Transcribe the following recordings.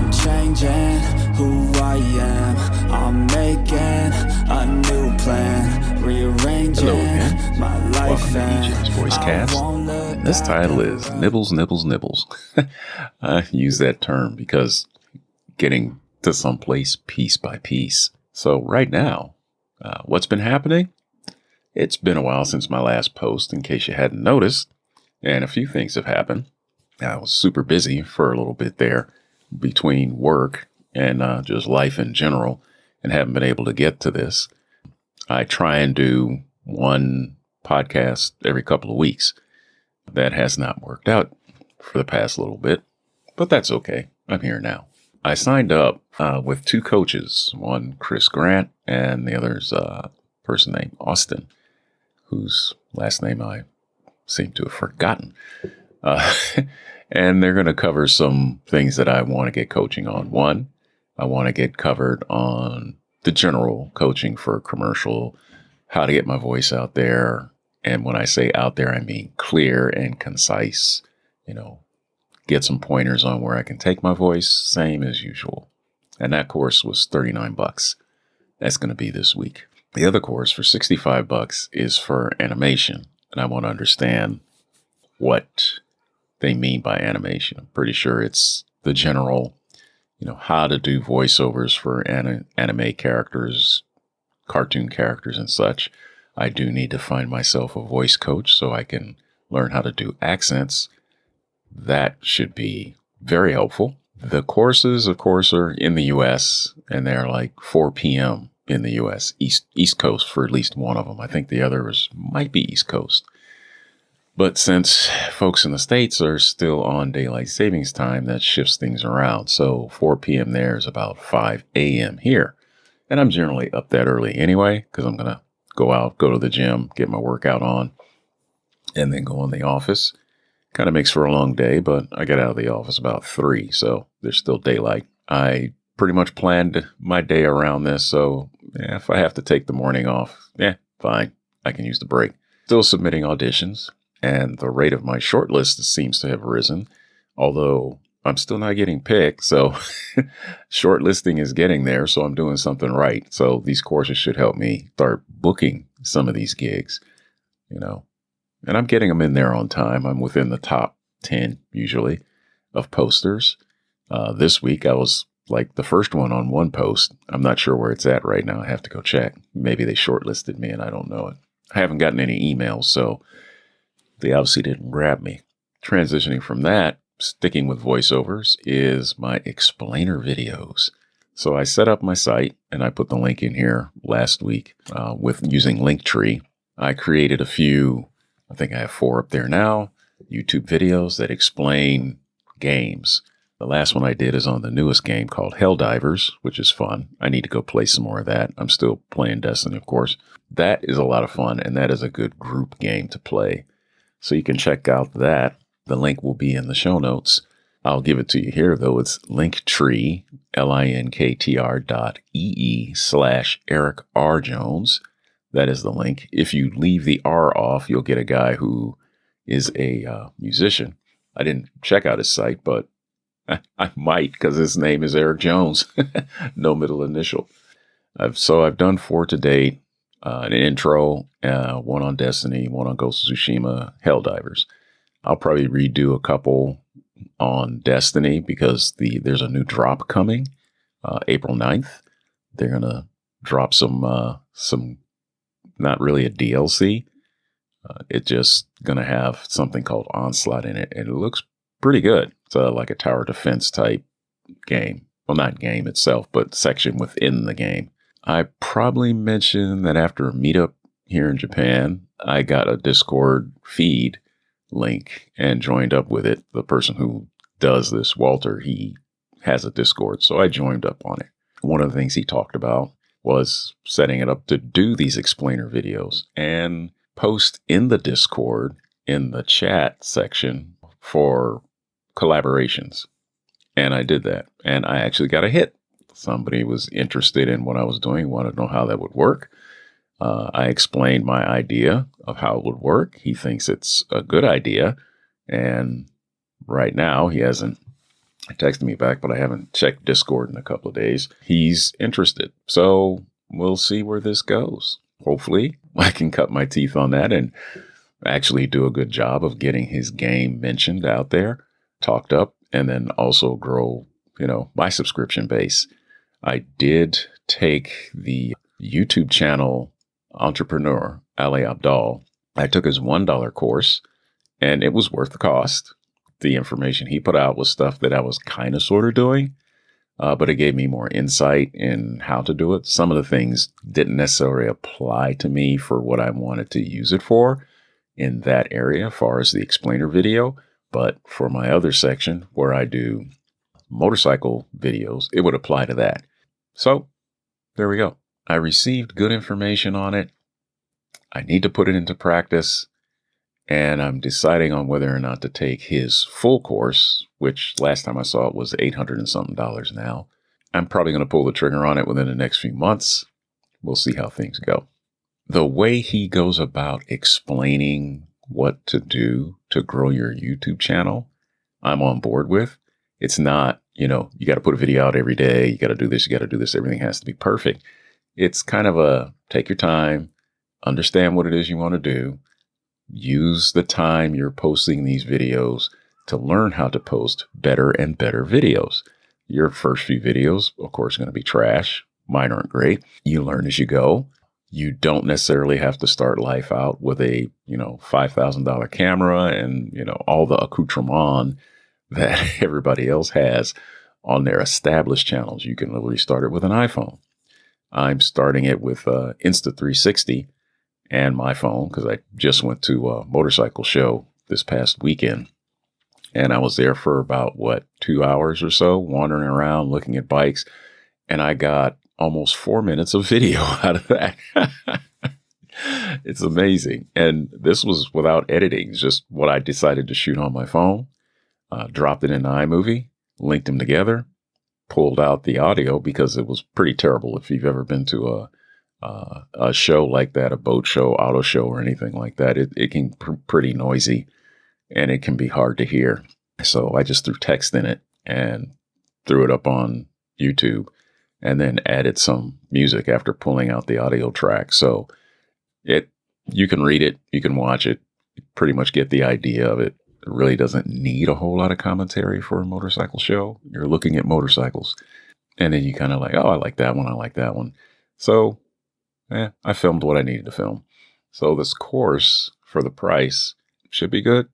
I'm changing who I am. I'm making a new plan, rearranging Hello again. my life. Welcome to DJ's Voice Cast. And this title is Nibbles, Nibbles, Nibbles. I use that term because getting to someplace piece by piece. So right now, what's been happening? It's been a while since my last post, in case you hadn't noticed, and a few things have happened. I was super busy for a little bit there between work and just life in general, and haven't been able to get to this. I try and do one podcast every couple of weeks. That has not worked out for the past little bit, but that's okay. I'm here now. I signed up with two coaches, one Chris Grant and the other's a person named Austin, whose last name I seem to have forgotten. And they're going to cover some things that I want to get coaching on. One, I want to get covered on the general coaching for commercial, how to get my voice out there. And when I say out there, I mean clear and concise, get some pointers on where I can take my voice, same as usual. And that course was $39. That's going to be this week. The other course for $65 is for animation. And I want to understand what they mean by animation. I'm pretty sure it's the general, how to do voiceovers for anime characters, cartoon characters and such. I do need to find myself a voice coach so I can learn how to do accents. That should be very helpful. The courses, of course, are in the U.S. and they're like 4 p.m. in the U.S. East Coast for at least one of them. I think the others might be East Coast. But since folks in the States are still on daylight savings time, that shifts things around. So 4 p.m. there is about 5 a.m. here. And I'm generally up that early anyway, because I'm going to go out, go to the gym, get my workout on, and then go in the office. Kind of makes for a long day, but I get out of the office about 3, so there's still daylight. I pretty much planned my day around this, so if I have to take the morning off, fine. I can use the break. Still submitting auditions. And the rate of my shortlist seems to have risen, although I'm still not getting picked. So shortlisting is getting there. So I'm doing something right. So these courses should help me start booking some of these gigs, and I'm getting them in there on time. I'm within the top 10 usually of posters. This week I was like the first one on one post. I'm not sure where it's at right now. I have to go check. Maybe they shortlisted me and I don't know it. I haven't gotten any emails, so they obviously didn't grab me. Transitioning from that, sticking with voiceovers, is my explainer videos. So I set up my site, and I put the link in here last week with using Linktree. I created a few, I think I have 4 up there now, YouTube videos that explain games. The last one I did is on the newest game called Helldivers, which is fun. I need to go play some more of that. I'm still playing Destiny, of course. That is a lot of fun, and that is a good group game to play. So you can check out that. The link will be in the show notes. I'll give it to you here, though. It's linktr, linktr.ee/ericrjones. That is the link. If you leave the R off, you'll get a guy who is a musician. I didn't check out his site, but I might, because his name is Eric Jones. No middle initial. I've done 4 to date. An intro, one on Destiny, one on Ghost of Tsushima, Helldivers. I'll probably redo a couple on Destiny because there's a new drop coming, April 9th. They're going to drop some, not really a DLC. It's just going to have something called Onslaught in it, and it looks pretty good. It's like a tower defense type game. Well, not game itself, but section within the game. I probably mentioned that after a meetup here in Japan, I got a Discord feed link and joined up with it. The person who does this, Walter, he has a Discord, so I joined up on it. One of the things he talked about was setting it up to do these explainer videos and post in the Discord in the chat section for collaborations. And I did that, and I actually got a hit. Somebody was interested in what I was doing, wanted to know how that would work. I explained my idea of how it would work. He thinks it's a good idea. And right now he hasn't texted me back, but I haven't checked Discord in a couple of days. He's interested. So we'll see where this goes. Hopefully I can cut my teeth on that and actually do a good job of getting his game mentioned out there, talked up, and then also grow, my subscription base. I did take the YouTube channel entrepreneur, Ali Abdal. I took his $1 course, and it was worth the cost. The information he put out was stuff that I was kind of sort of doing, but it gave me more insight in how to do it. Some of the things didn't necessarily apply to me for what I wanted to use it for in that area, as far as the explainer video. But for my other section where I do motorcycle videos, it would apply to that. So there we go. I received good information on it. I need to put it into practice. And I'm deciding on whether or not to take his full course, which last time I saw it was $800 and something now. I'm probably going to pull the trigger on it within the next few months. We'll see how things go. The way he goes about explaining what to do to grow your YouTube channel, I'm on board with. It's not, you got to put a video out every day. You got to do this. You got to do this. Everything has to be perfect. It's kind of a take your time, understand what it is you want to do. Use the time you're posting these videos to learn how to post better and better videos. Your first few videos, of course, are going to be trash. Mine aren't great. You learn as you go. You don't necessarily have to start life out with a, $5,000 camera and, all the accoutrement that everybody else has on their established channels. You can literally start it with an iPhone. I'm starting it with Insta360 and my phone, because I just went to a motorcycle show this past weekend. And I was there for about, 2 hours or so, wandering around, looking at bikes. And I got almost 4 minutes of video out of that. It's amazing. And this was without editing. It's just what I decided to shoot on my phone, dropped it in iMovie, linked them together, pulled out the audio because it was pretty terrible. If you've ever been to a show like that, a boat show, auto show, or anything like that, it can be pretty noisy and it can be hard to hear. So I just threw text in it and threw it up on YouTube and then added some music after pulling out the audio track. So you can read it, you can watch it, you pretty much get the idea of it. It really doesn't need a whole lot of commentary for a motorcycle show. You're looking at motorcycles and then you kind of like, oh, I like that one. I like that one. So I filmed what I needed to film. So this course for the price should be good.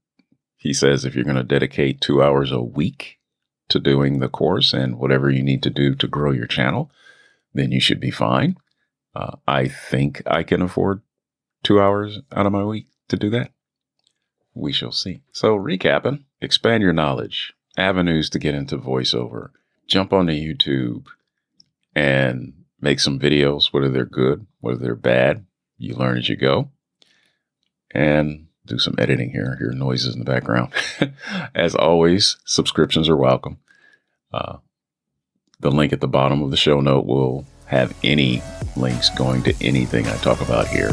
He says if you're going to dedicate 2 hours a week to doing the course and whatever you need to do to grow your channel, then you should be fine. I think I can afford 2 hours out of my week to do that. We shall see. So recapping, expand your knowledge, avenues to get into voiceover, jump onto YouTube and make some videos, whether they're good, whether they're bad. You learn as you go. And do some editing here. Hear noises in the background. As always, subscriptions are welcome. The link at the bottom of the show note will have any links going to anything I talk about here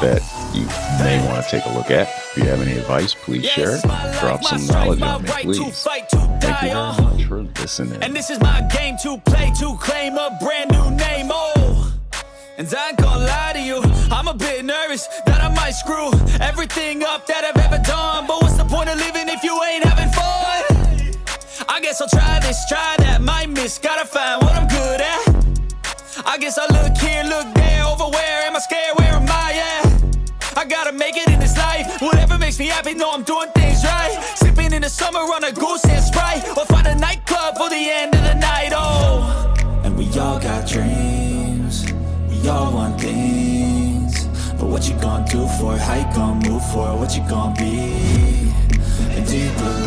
that you may want to take a look at. If you have any advice, please share it. Drop some knowledge on me, please. Thank you very much for listening. And this is my game to play to claim a brand new name. Oh, and I ain't gonna lie to you, I'm a bit nervous that I might screw everything up that I've ever done. But what's the point of living if you ain't having fun? I guess I'll try this, try that, might miss, gotta find what I'm good at. I guess I look here, look there, over where am I scared, where am I at? I gotta make it in this life, whatever makes me happy, know I'm doing things right. Sipping in the summer on a goose and Sprite, or find a nightclub for the end of the night, oh. And we all got dreams, we all want things, but what you gonna do for it, how you gonna move for it, what you gonna be? And do you believe